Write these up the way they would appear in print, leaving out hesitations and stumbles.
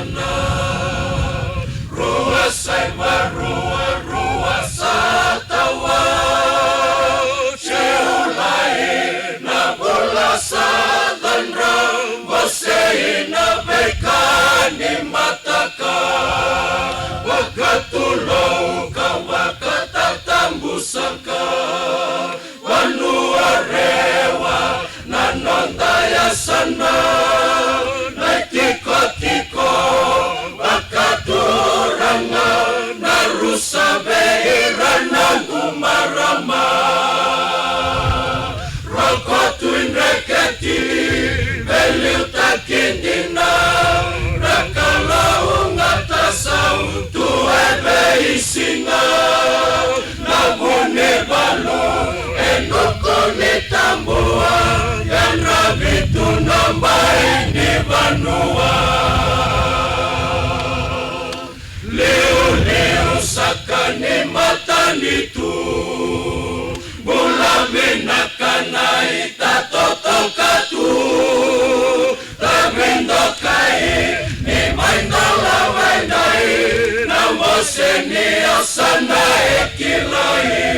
sana. Rua sai marua rua sa tawa. Sheulai na bola sa danra. Wasei na bekani mataka. Wakatulau ka wakatatambusanka. Wanua rewa nanondaya sana. Naitiko-tiko wakaturanga. Narusa beirana gumarama. Rokotuin reketi beliu takindina. Rakalau ngatasau tuebe isinga. Nabune balu enukuni tambua. Yang rabitu nambai ni banua. Liu-liu sakani matanitu. Bula binakana itatoto katu. Tamindokai ni maindola wainai. Namoseni asana ekilai.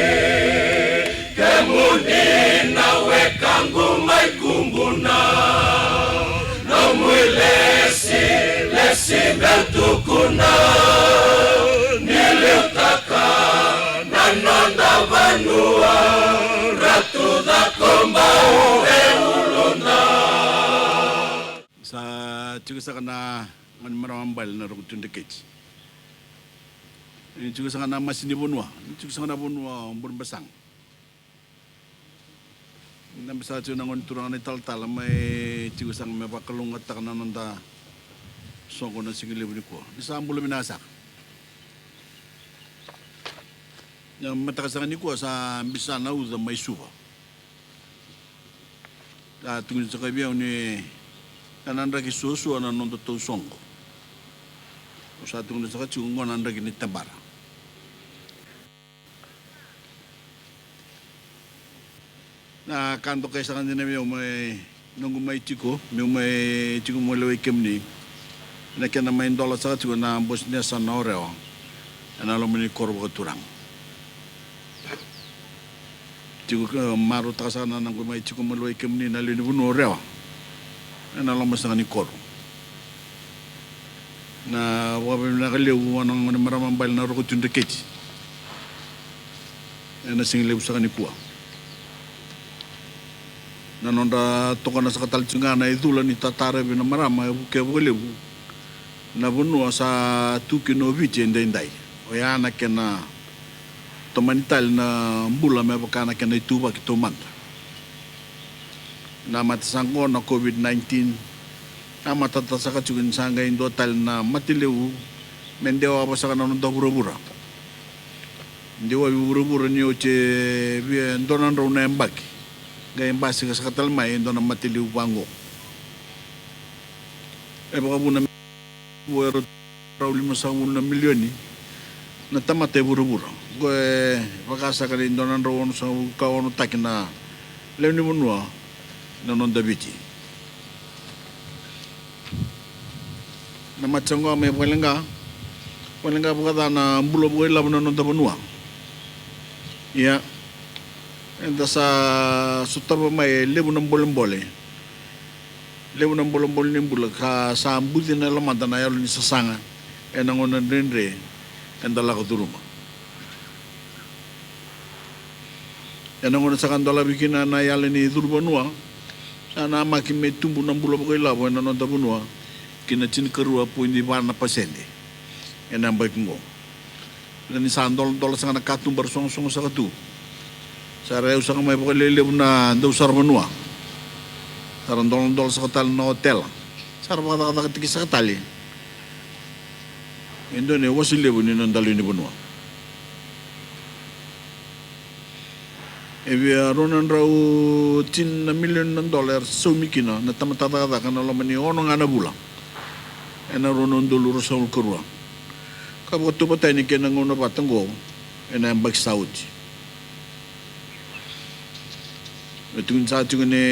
Kemuni nawe kangu mai kumbuna. Namui lesi bentukuna. Niliutaka nanonda vanua. Ratu da kombau euluna. Sa juga sa kana maramambal na rukutun dekets. Ini juga sa kana masini bunwa. Ini juga sa kana bunwa umbun basang. Nam sa tu nangon turang ni tal may juga sang may pakalungat tak nanonda songko na singili buniko. Isa ambulo minasak. Yang matakasangan ni ko sa bisa na uza may suba. Tunggu sa kabiyaw ni kananda ki susu ana nondo to songko. Sa tunggu sa kachu ngonanda ki ni tabara. Na kanto kay sa kanina may nunggu may chiko mo lewe kemni. Na kena main dola sa kachu na bos niya sa naoreo. Ana lo mini korbo turang. Chiko maru takasana nang may chiko mo lewe kemni na lini buno reo. Ana lo mas ni koro. Na wabe na kaliw wanang maramambal na rukutun deketi. Ana singilew sa kanikuwa. Nanonda tokana sa katalchungana idula ni tatare bina marama ke bolebu. Na bunua sa tukino viti ndendai. Oyana kena tomanital na mbula me bakana kena ituba kitomanda. Na matasangko na COVID-19 na matatasaka chugin sanga indo tal na matilewu mendewa apa sa kanan do bura-bura. Ndewa bura-bura ni oche bi ndonan ro na mbaki. Gaya basi ka sa katalmay ndo na matiliw bango. Baka muna buwero raw 5 na milyon na tamate bura-bura. Goe baka sa kanin ndo na raw sa kawan takin na lewni munwa na non dabiti. Na matsango may palinga baka na mbulo buhay labon na non dabanwa. Yeah. Enda sa sutaba may lebu ng bolong-bole. Lebu ng bolong-bole ni bulag sa ambuti na lamanta na yalo ni sasanga. Enangon na rinre. Enda lako turuma. Enangon na sa kandola bikin na yalo ni turbanua. Sana makin may tumbo ng bulo ko ilabo. Enangon na tabunua. Kinachin karua po hindi ba na pasende. Enang baik mo. Nani sa andol-dol sa nakatumbar song-song sa katu. Sa reo sa kamay po kaliliw na daw sa Ramanua. Sa randol-dol sa katal na hotel. Sa rakatakatikis sa katali. Indo ni wasiliw ni nandalo ni Banua. Ebi ronan raw $10 million sa umikina na tamatataka ka na laman ni ono nga na bulang. E na ronan duluro sa ulkurwa. Kapag tupatay ni kinanguna patanggo, e na yung bagsaudi. Tungin sa tungin ni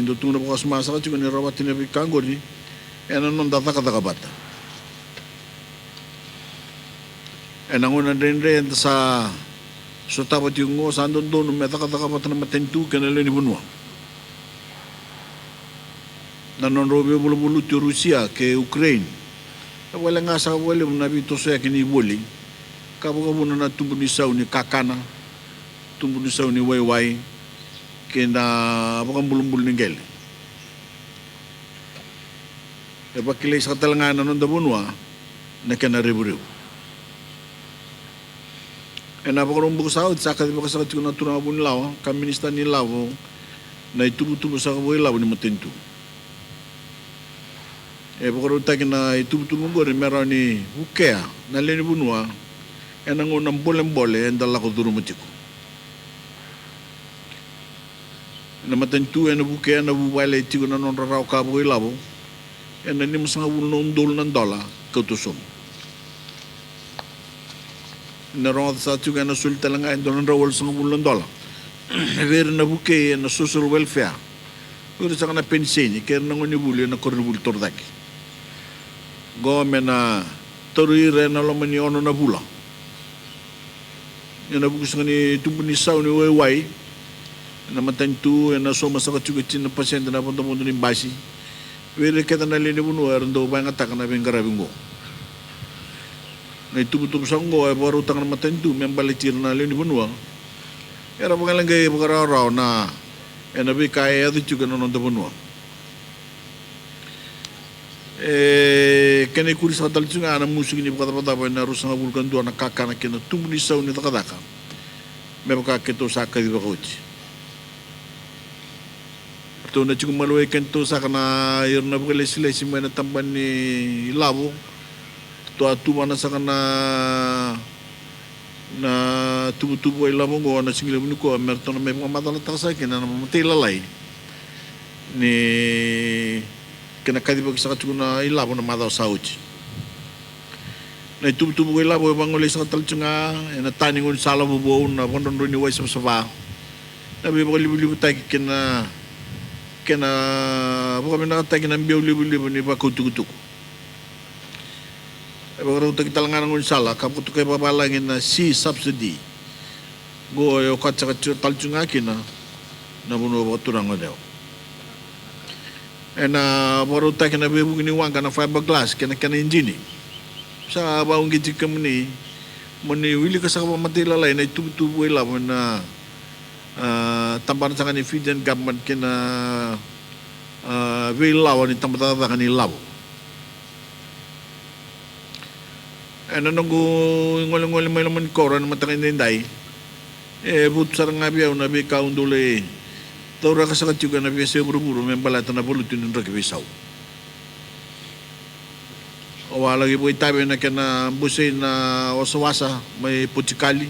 dutong na bukas masa ka tungin ni rawat ni kanggo ni ena non data kata kabata Enangona dendre sa tapat yung ngo sa andon doon metakataka pa na matentu kanalo ni bunwa. Nanon robe bulu-bulu ti Rusia ke Ukraine. Wala nga sa wala mo nabito sa kini boli. Kabo na tumbo ni saw ni kakana. Tumbo ni saw ni wayway. Kena bakang bulong-bulong ng gel. E bakilay sa katalanganan ng dabunwa na kanaribu-ribu. E napakarong bukasawad, saka di ba kasakit ko na tunabo ni Lawa, kaministan ni Lawa, na itubo-tubo sa kabuhay Lawa ni Matintu. E pakarong tayo na itubo-tubo ko rin, meron ni Ukea, na linibunwa, e nangunang bolem-bole, ang dala ko duro matiko. Na Matintu, e na Ukea, na buwala itiko na nung raraw kabuhay Lawa, e nanim sa ngabulong dol ng dola, kautusom. Narong sa tuga na sulta lang ay doon rawal sa bulan dola. Ver na buke na social welfare. Uri sa kana pensin ker na ngoni buli na kornibul tordak. Gome na torire na lomani ono na bula. Yana bukus ngani tubuni saw ni way na matantu na soma sa katuga tin na pasyente na punta mundo ni basi. Ver keta na lini bunu erndo ba ngatak na bengarabingo. Na itubo-tubo sa ngo ay baru tangan matentu membalitir na lini bunwa era pangalang gay pagaraw na nabi kaya adu juga nonon da bunwa kene kuri sa tal tsunga na musik ni pagkatapata pa na rusang bulkan do na kakana kena tubo ni saw ni takadaka me baka keto sa ka di ba coach to na chung malwe kento sa kana yer na paglesile si na tamban ni labo tu mana sa kana na tubo-tubo ay lamang ko na singila mo ko meron na may mga matalata sa akin na mamatay lalay ni kinakadibag sa katsugo na ilabo na mataw sa uchi na tubo-tubo ay labo ibang ulay sa katalcho nga na taning un sala bubuo na kondon rin iway sa saba na bibang libo-libo tayo kina baka may nakatay kinambiyaw libo-libo ni ba kutukutuko. Baru kita lengan ngun salah, kamu tu kaya babalangin na si subsidy. Go yo kaca talcunga kina, na buno baturang ada. Na baru tak kena bebu gini wang kana fiberglass kena engine. Sa baung gitu kemuni, meni wili kasar mati lalai na tubu ela na tambaran sangat ni federal government kena wilawan ni tambaran sangat ni law. Ano nung ngol may laman kora na matangin ninday but sarang nga biyaw na bi kaundule taura ka sa katyuga na biya siya buru-buru may balata na bulutin ng rakibisaw o walagi po itabi na kena busay na wasawasa may putikali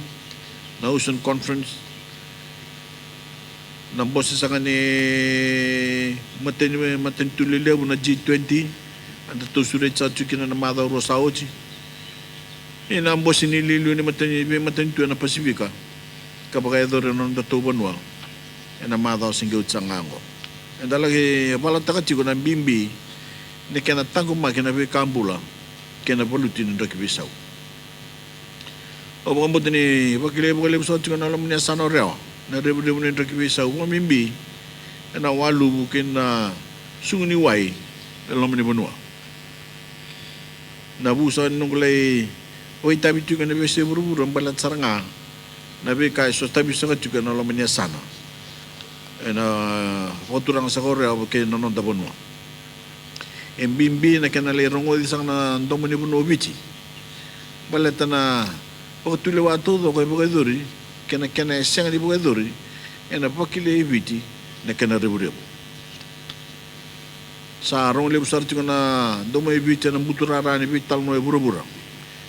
na Ocean Conference ng boses sa kani matintulilew na G20 ang tusulit sa tsukin na namadaw rosaochi inambos sinililo ni matantu na Pasifika kapag ito rin ng datubanwa na mataw singgawit sa ngango and dalagi balata ka chiko ng bimbi ni kinatangong makinabi kambula kinabalutin ng rakibisaw o baka mo din pagkilip sa chiko na alam niya sana reo na ribu-ribu ng rakibisaw mga bimbi na walu bukin na sunguniway alam ni banwa nabusan nung kulay Oy tabi juga na bese buru-buru balat saranga. Nabi kai so tabi sa juga na lamanya sana. Oturang sa Korea ke nonon da bonwa. Bimbi na kanale rongo di sang na ndomo ni bono bichi. Balat na pagtulewa todo ko ibugay kena siyang di bugay pakile biti na kana ribu sa rong le busar juga na ndomo bichi na buturara ni bital no buru-buru.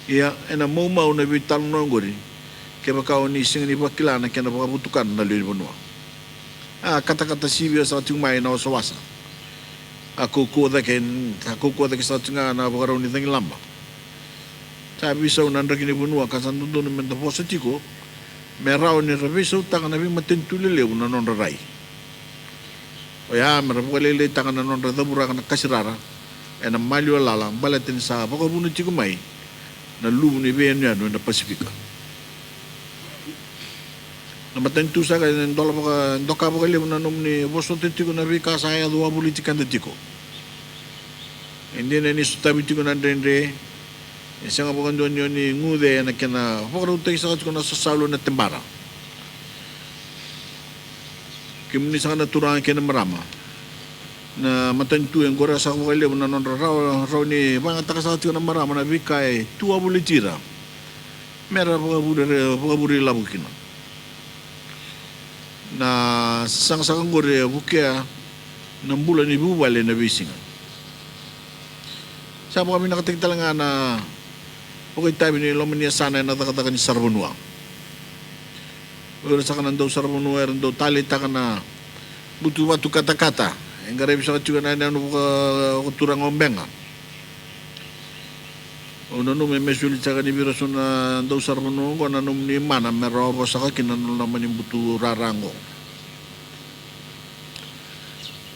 Iya, mau na vital nongori, kaya kau ni sing ni bakila na kaya napakabutukan na lini bunwa. Kata-kata sibiya sa ating may na wasawasa. Ako kuwa sa ating na napakaraw ni tanging lamba. Sabi sa unan ragi ni bunwa, kasan doon naman na positiko, may raw ni rabiso, taka na matintulilew na non raray. O ya, marapakalilay taka na non radabura ka na kasirara, na malyo alala, balatin sa pakabuno chiko may, na lubu ni be na na Pasifika na matentu sa ka ndola ka ndoka ba le na nomni boso titiko na vika sa ya do politika nditiko indi na ni sutabitiko na dendre isang ba kando ni ngude na kana pokro tay sa ko na sa salo na tembara kimni sa na turang kena marama na matentu yang gora sa ko le na non raw ni bang takasa ko na marama na vika tua politira mera buri labu kina na sang-sang gore bukia ng bulan ni bubale na bisingan. Sabi kami nakatingtala nga na okay tabi ni Lomania sana na nakataka ni Sarbonua. Ura sa kanan daw Sarbonua rin daw talita ka na butu-batu kata-kata. Ang garib sa katsuga na ano kuturang ombenga. Una no may mesulit sa kanibiraso na daw Sarbonua ko na nung ni mana meron sa kakinanol naman yung butu rarango.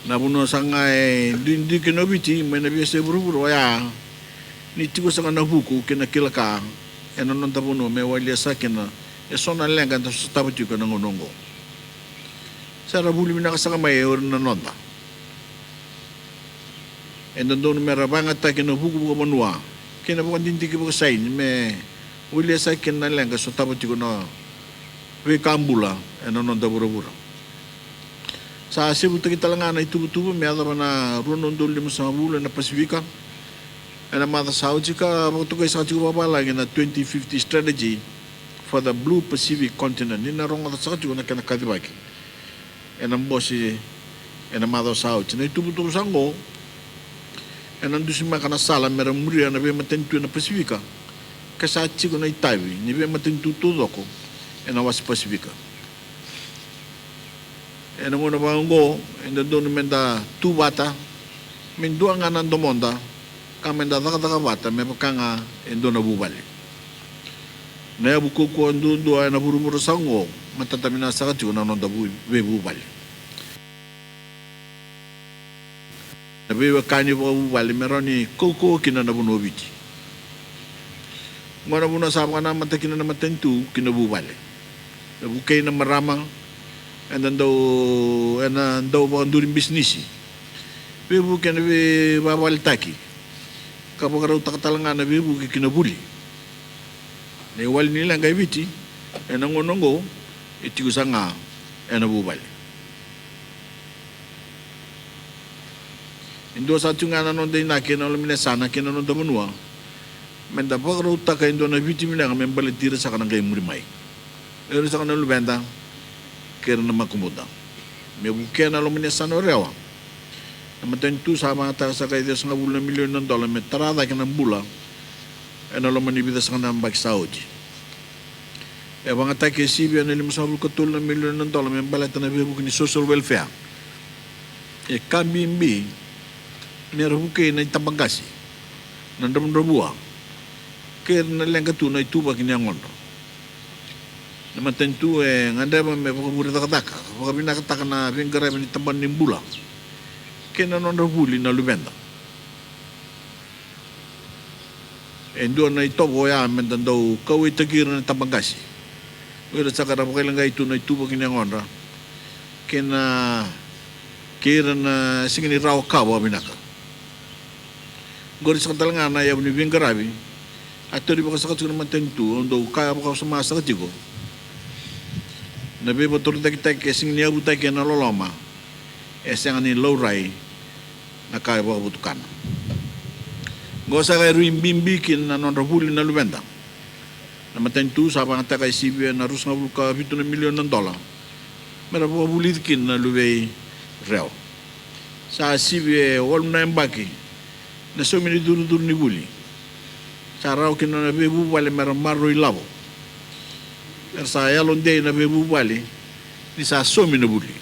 Nabuno sa nga hindi kinobiti may nabiyas sa buru-buru kaya nitiko sa kanabuku kinakila ka non tabuno may walya sa kina na lengan sa tabuti ko ng unongo. Sa rabuli minakasaka may orin na nonda. Doon merabang at kinabuku ko manua. Kinabukan din tiki ko sa inyo may walya sa kina lengan sa tabuti ko na wikambula non taburo-buro. Sa Cebu kita lang na itubo-tubo may ada pa na runon doon lima sa bulan na Pasifika. Ang mata sa ka magtukay sa Chico Papalagi na 2050 strategy for the Blue Pacific Continent. Hindi na rong at sa Chico na kinakadibaki. Ang boss ang mata sa na itubo-tubo sa ngo. Ang nandun si mga kanasala merang muriya na may matentu na Pasifika. Kasi Chico na itabi, ni may matentu todo ko. Ang awas Pasifika. Ano mo na bang go, and doon naman da tu bata, min doon nga nando monda, kami da daka bata, may pagka nga, and doon nabubali. Nayabuko ko ang doon doon, naburo-muro sa ngo, matatamin na sa katyo, na nanda bubali. Nabiwa kanyo po bubali, meron ni koko kinanabunobiti. Mga nabuna sa mga naman ta kinanamatentu, kinabubali. Nabukay na maramang, and then daw ba during business bibu kan be babal taki kapag raw takatalangan na bibu kinabuli ne wal nila ngay biti en ngonongo iti usanga en bubal indo sa tunga na non day nakin alam nila sana kinanon damunwa men da pag raw taka indo na biti mila men baletira sa kanang kay murimay pero sa kanang lubenda kira na makumuda. May bukya na lumanya sa norewa. Naman tu sa mga sa kayo sa $1 milyon may tarada ka ng bula na lumanibida sa kanang bagsaod. E mga tayo kaya na lima sa katul ng $1 milyon may balata na bibuk ni social welfare. E kambimbi meron bukay na itabagasi ng damdabuwa kaya na lang katunay tuba kinyangon. Naman tentu nganda may pagkaburi takataka pagka binakataka na ringaray ni taban ng bula kaya non huli na lubenda doon na ito ko ya mendan daw kawit tagiran ng tabagasi wala sa karap kailang ito na itubo kinyangonra kaya na singin raw kawa binaka goris katalangan na yaw ni Bingarabi at ito rin baka sa katsunan naman tentu daw kaya baka sa mga sakit ko nabi betul tak sing niya buta kaya naloloma esang ni lowray na kaya baka butukan gosa kay ruim bimbikin na non rahuli na lubenda na matentu sa mga takay CBN na rus nga bulka $7 milyon meron po bulitin na lubay real sa CBN wal na embaki na so mini duro-duro ni buli sa raw kinanabi bubali meron maroy labo sa yalon day na bubali ni sa somi na buli.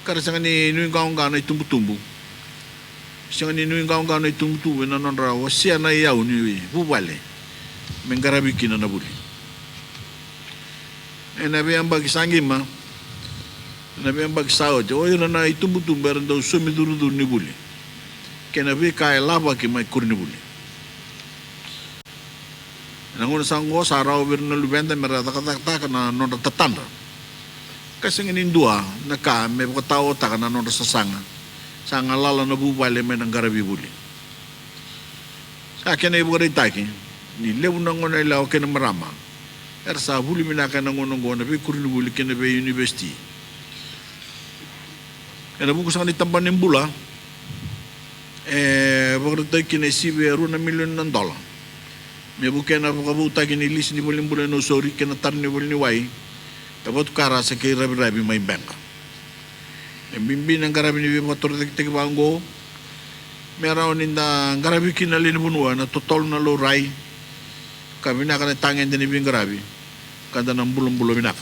Karena sa ni nuing kaong-kaong na itumbu-tumbu. Sa ni nuing kaong-kaong na itumbu-tumbu na non raw siya na iyaw ni bubali. Menggarabikin na buli. Nabi ang bagisangin ma. Nabi ang bagisawad. O yun na itumbu-tumbu rin daw somi duro-duro ni buli. Kaya nabi kaya laba ki may kur ni buli. Nangun sanggo sarau bir na lubenda mera tak na non tatanda. Kasi nginin dua na ka me tao ta na non sasanga. Sanga lala na bubale me nang garabi buli. Sa akin ay bukaritaki ni lewu na ngon ay lao kena marama. Sa buli minaka na ngon na be kurni buli kena be university. Kena buku sang ditampan ng bula bukaritaki na sibe $1 million. Me bukan apa kabuta kini list ni boleh boleh no sorry kena tar ni boleh ni wai dapat kara sa kay rabi may bank bimbi ng garabi ni motor tek bango meron ninda garabi kinalin bunwa na totol na loray kami na kana tangen din ibing garabi kada ng bulong binaka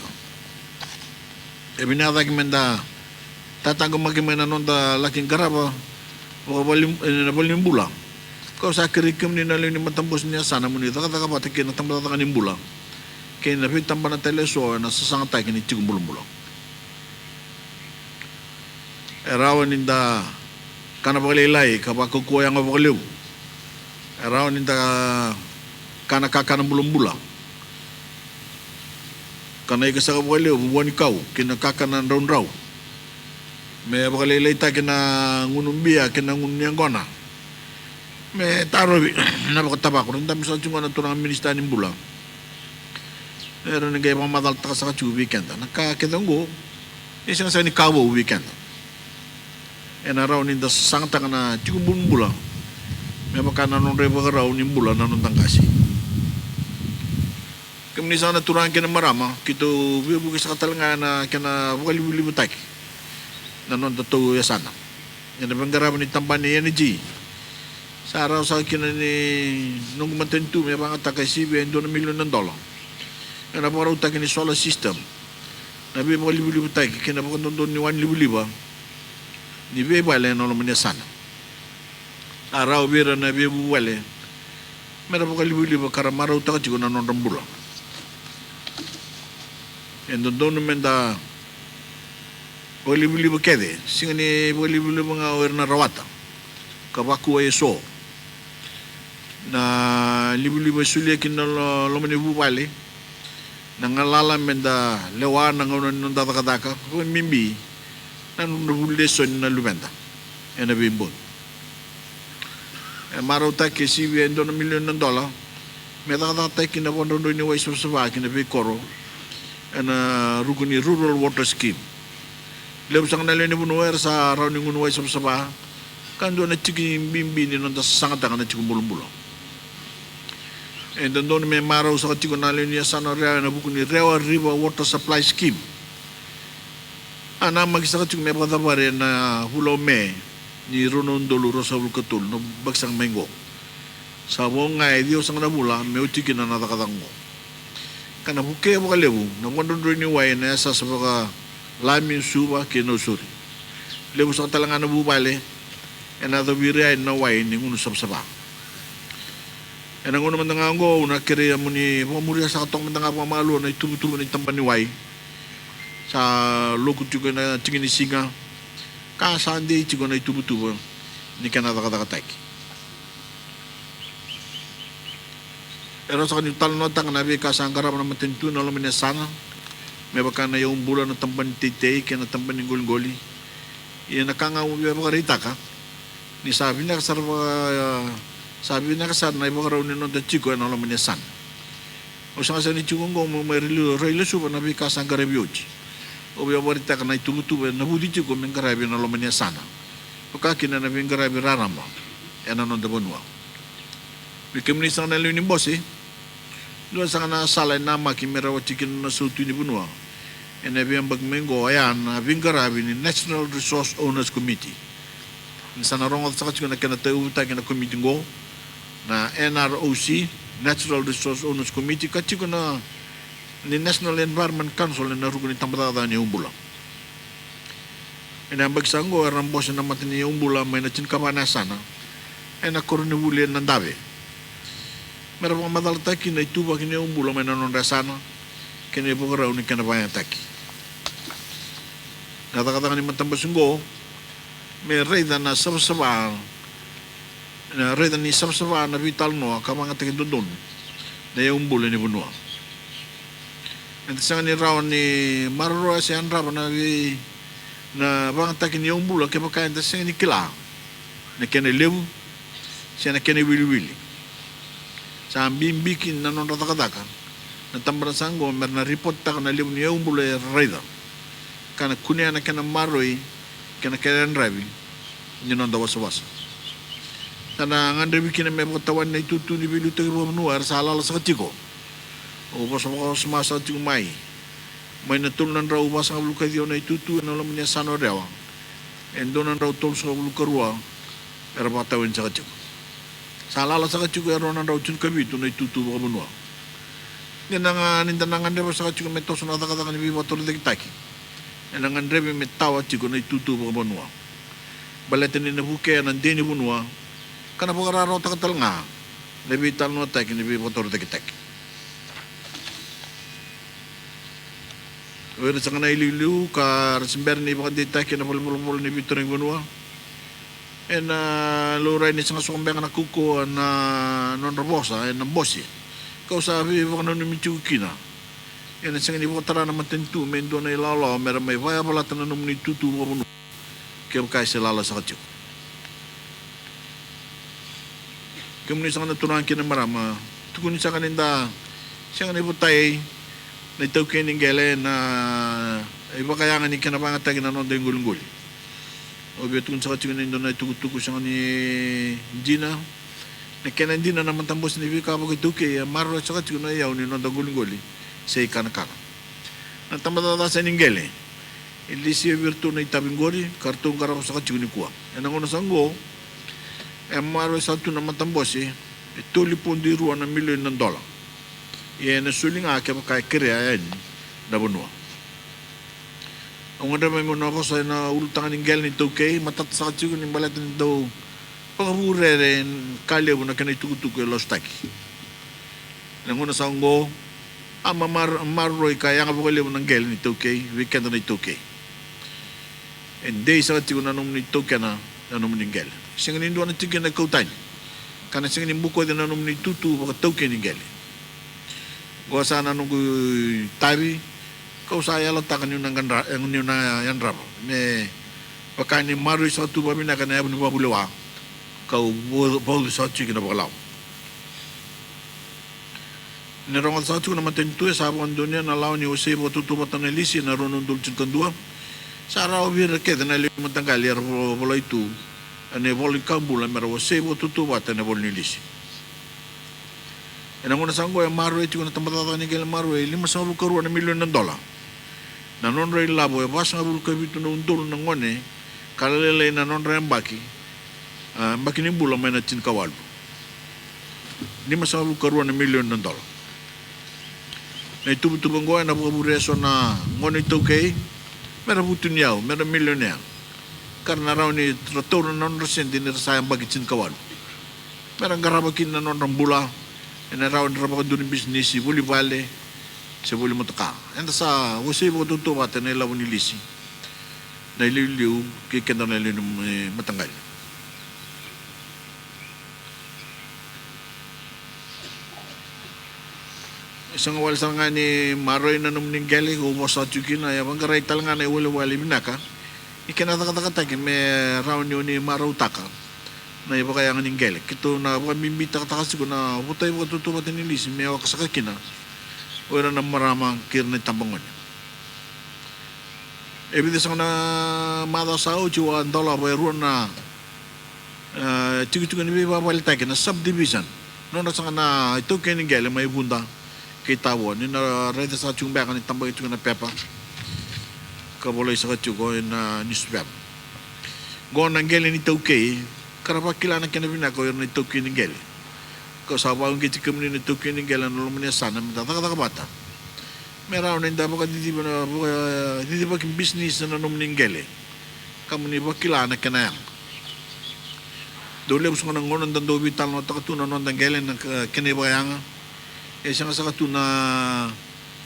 binaka kimenda tatang magimena nonda laking garaba o balim bulang. Kau sa kirikim ni nalini matambos niya sana mo nito kata kapata kina tambata kanin bulang kina nabi tamba na teleso na sasangata kini tigong bulong erawan ninda kana pagalilay kapag kukuha yang apagaliw erawan ninda kana kakana bulong kana ikasa kapagaliw bubuan ikaw kina kakana raun raw may pagalilay ta kina ngunumbiya kina ngunyangona me taro napakatabako rin dami sa tiyong turang ministan ng bulang meron nga ibang madalta ka sa kachu weekend nakakitang go isang sa ni kawo weekend raw ninda sangta ka na tiyong bulang may makana nung reba ka raw ng bulang na nung tangkasi kami nisa na turang kina marama kito bubukis sa katalanga na kina bukalibulibutak na nung tatuwa sana yan na banggaraman ni tampan ni energy sa araw sa akin ni nung matentu may mga takasibi $2 million. Yan na parang utang ni solar system. Nabi mga libu-libu tayo kinapakandun doon ni 1,000 ni bebale na naman niya sana. Araw bira na bebuwale meron mga libu-libu karamaraw taka chiko na nong rambulang. Yan doon naman da mga libu-libu kede singa ni mga libu-libu mga aware na rawata kabaku ay so na libu-libu sulia kina lomani bubali nangalala menda lewa nangonon nung datakadaka kung mimbi nanululeson na lumenda yan na bimbon maraw tayo kasi $1 million may takatay kinapon doon ni Wais of Sabah kinabi koro rukuni rural water scheme lewat sang nalini bunuwer sa araw ni Wais of Sabah kan doon na chikin bimbi ni nung sangat na chikin bulong-bulong doon may maraw sa katiko nalin niya sana rea na buko ni Rewa River Water Supply Scheme. Ana mag-isa katiko may patabari na hulaw me ni Ronon Doluro sa Vulkatul no bagsang mengo. Sa buong nga diyo sang nabula may utikin na natakatango. Kana buke mo kalebu na wandon rin ni Way na sa baka lamin suba kinosuri. Lebu sa katalangan na bubale nato biriay na Way ni nguno sabsaba. Ang uno man nga ngo na kiriya mo ni pamuriya sa katong man nga pamalo na itubo-tubo ni tampan ni Way sa loko tigo na tingin ni singa ka sandi tigo na itubo-tubo ni kanata-kata-katak. Pero sa kanil talon tang nabi ka sa angkarap na matentu na lumin sana may baka na yung bulan na tampan ni Titay kaya na tampan ni Gulgoli iyan nakangaw makarita ka ni sabi na sabi na kasar na ibang raw nino da chiko ano naman niya san. O sa kasar ni chiko ngong may relo suba na bikas ang garabiyoj. O biya warita ka na itubo-tubo na budi chiko may garabi na naman niya sana. O kakina na may garabi rarama. Yan ano da bunwa. Bikam ni sang nalo ni boss doon sa na salay na makimera wa chikin na sutu ni bunwa. And biyang bagmengo ayan na garabi ni National Resource Owners Committee. Sa narongot sa kachiko na kinatauta kina committee ngo na NROC, Natural Resource Owners Committee, kachiko na ni National Environment Council na narugo ni tambatada ni Umbula. Inambag sa ngo, arambos na naman ni Umbula, may nachin kamana sana, ay nakoronibulian ng dabi. Meron mga madalataki na ituba kini Umbula, may nanonda sana, kinipagaraw ni kanabayataki. Natakataka ni matambas ngo, may reyda na sabsabaan na reda ni sabsaba na vital no ka mga taga doon na yung bulan ni bunua. Ito sa ni rawan ni maruro siya ang rawan na bang takin yung bulan kaya pagkain sa ni kila na kaya lew siya na kaya wili-wili. Sa bimbikin na nung ratakataka na tambaran sa anggo mer na report ta na lew ni yung bulan raida kana kunya na kaya maroy kaya kaya rabi yun ang dawas-was. Sana nga bikin na may pagkatawan na itutu ni bilu tayo manuar sa alala sa katiko. O pas ako sa masa at yung may natulunan raw ba sa kabulukay diyo na itutu na alam niya sana raw. And doon ang raw tol sa kabulukarwa pero patawin sa katiko. Sa alala sa katiko eron ang raw tsun kabito na itutu ba manuar. Yan ang nintanangan rin sa katiko may toso na takatakan ni Bibator de Kitaki. Yan ang andrebi may tawa tiko na itutu ba manuar. Balatin ni nabuke ng dini bunwa kana po kararaw takatal nga nabital no attack ni Bibator de Kitaki. Wala sa kanay liliw ka rasimber ni baka ditaki na pulmul ni Bibator ng bunwa en luray ni sa sumbang na kuko na non robosa en bosi kausabi baka no ni Michukina en sa ni baka tara naman tentu mendo na ilalo meron may vaya pala tanan ni tutu bunwa kaya kaya silala sa katyo. Kemudian sa naturan kina marama, tukun sa kaninda, siya nga niputay, na itaw kining gele na iba kaya nga ni kinapangatag na nonda yung gulunggol. O biya tukun sa katyo nindo na itukutuko siya nga ni Gina, na kaya hindi na naman tambos ni Vika kapag ito kaya maro sa katyo na yaw ni nonda gulunggol, sa ikanakana. Natambatata sa ining gele, Ilisiya virtu na itabing gori, kartong karako sa katsyo ni kuwa. Yan ang unang sanggo, maro sa ito na matambos ito lipon di ruwan ng $1 million. Yan ang suling ake pa kaya kiriya yan na bunwa. Ang may muna ako sa na ulutangan ng gel ni Tokay, matat sa katsyo ni balatan daw pangabure rin kalya mo na kanay tukutuko yung lostaki. Yan ang unang sanggo, maroy kaya nga bukali mo ng gel ni Tokay, weekend na ni Tokay. And day sa katiko na nung nito ka na nung ninggel. Siyang nindo na tigyan na kautan. Kana siyang nimbuko din na nung nitutu baka tawke ninggel. Gawa sana nung tabi, kausaya lang takan yung na yan rabo. May pagkain ni Maroy sa tuba minaka na yaman ni Babulawa, kau bawal sa chikin na bakalaw. Nirongal sa chikin na matintu, sabon doon yan, alaw ni Jose mo tutupat na nilisi na ronong dulcin kandua. Sa araw bira kita na limang tanggal yar bola itu ane bola kambul na merawa sebo tutubat na bola nilisi. Enang una sanggo yang maru itu na tambatan ni gel maru 500 karuan $1 million. Na non ray labo ya bas ngabul kabitu na undol na ngone kalele na non ray baki. Baki ni bula may na tin kawalu. 500 karuan $1 million. Na itu betul banggo na bureso na ngone itu kay meron butun yaw, meron milyoner. Karena raw ni trator na non resente ni sayang bagitsin kawan. Meron garabakin na non rambula. Na raw ni rabakan doon yung business, buli vale, sa buli mataka. Enta sa, wasi mo tutuwa, tanay lawan ni Lisi. Na ililiw, kikenda na ililiw matanggal. Isang wal sa nga ni Maroy na nung ninggeli ko mo sa tsukin na yung karay tal nga na iwali-wali binaka ikinatakatakatakin may round yun ni Maraw Taka na iba kaya nga ninggeli kito na mimbita katakasi ko na butay mo katutubat ni Lisi may awak sa kakina wala na maramang kirna tambangon ebides ako na madaw sa $8 bay ruwan na tsukin ni babalitain na subdivision noon na sa nga na ito kaya ninggeli may bunda kita wo ni na reda sa chung ba kan tambay chung na pepa ka bolay sa chung ko na newspaper go nang gele ni Tokay karapa kila na kinabina ko ni Tokay ni gele ko sa bawang giti kemni ni Tokay ni gele no lumnya sana mita ta bata meraw na inda ba di ba kin business na num ni gele kamu ni ba kila na kanayang dole usong nang ngonon dan do vital no ta tu no non dan gele na kinibayang siya nga sa katuna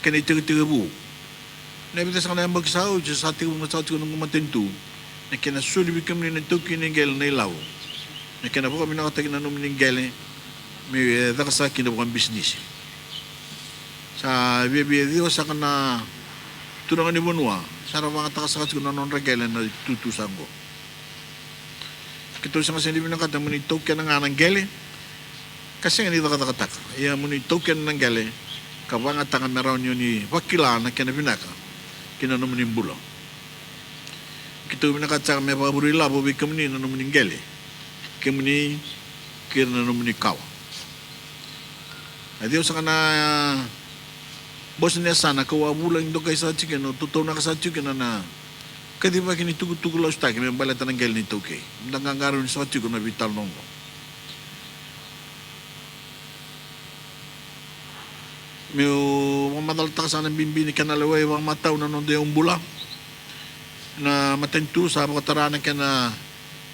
kanitiri-tiri-bu. Nabitas ka na yung magsaw, sa ating mga sa ating mga matintu, na kinasuli kami na ito kinigel na ilaw. Na kinapo kami nakatagin na nung ninggel, may daka sa kinabukan business. sa bebe dio sa kana tunangan ni Bonua sa mga takasakas ko non regelen na tutusango kito sa kasi libin ng kata mo ni token nga ng gele kasi nga nito kata iya mo ni token ng gele kabanga tangan meron yun ni wakila na kinabinaka kinano mo ni bulo kito binakatsa may paborila bo bikam ni nano mo ni gele kemuni kinano mo ni kaw adios sa kana bos niya sana kawabulang do kay sa chicken no tuto na sa chicken na kadi ba kini tugu-tugu lo sta kini balata ng gel ni toke nangangaro ni sa chicken na vital nongo meu mamadal ta sana bimbi ni kanalaway wang mataw na non de umbula na matentu sa katarana kana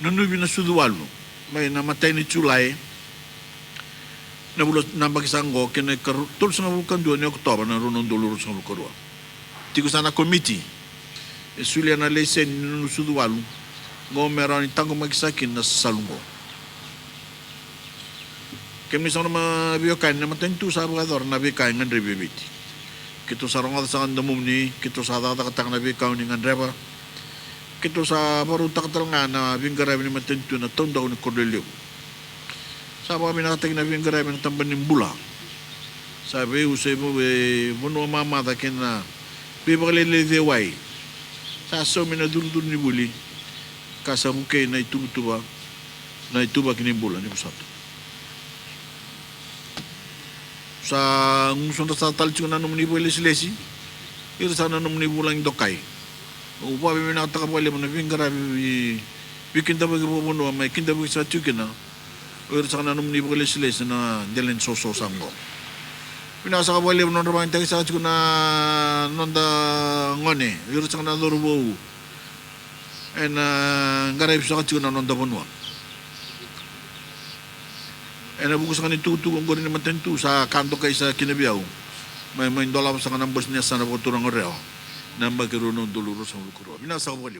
nunubi na suduwalo may namatay ni Chulay na bulot na magisanggo kina tul sa bukan dua ni Oktober na runon dulur sa lukorwa tigo sana committee sulia na lesen no suduwalu ngo meron tango magisakin na salungo kemi sa na biokan na matentu sa abgador na bikain ng rebibiti kito sa ronga sa kandamum ni kito sa tatak na bikaw ni ngandreba kito sa baruta katalanga na bingara ni matentu na tondo ni Cordelio sabi kami nakatagin na bingara ng tamban ng bula sabi usay mo mono mamada ken na bibakalili deway sa somi na duludul ni buli kasamuke na itutuba kini bula ni busato sa ngusun sa talchung na numni buli silesi irsa na numni bulang dokay upa bimi nakataka mo na bingara bikin tabagi po mono may kintabagi sa chukina or sa kananong ni Bukalis na delen soso sanggo. Pinasa ka bali non ramang tagi sa ko na nonda ngone, or sa kananong rubo. En garib sa ko na nonda bonwa. En abuko sa kanito kung ko rin matentu sa kanto kay sa kinabiyaw. May dolap sa kanang bos niya sa napoturang oreo. Na magkaroon ng duluro sa lukuro. Pinasa ka bali.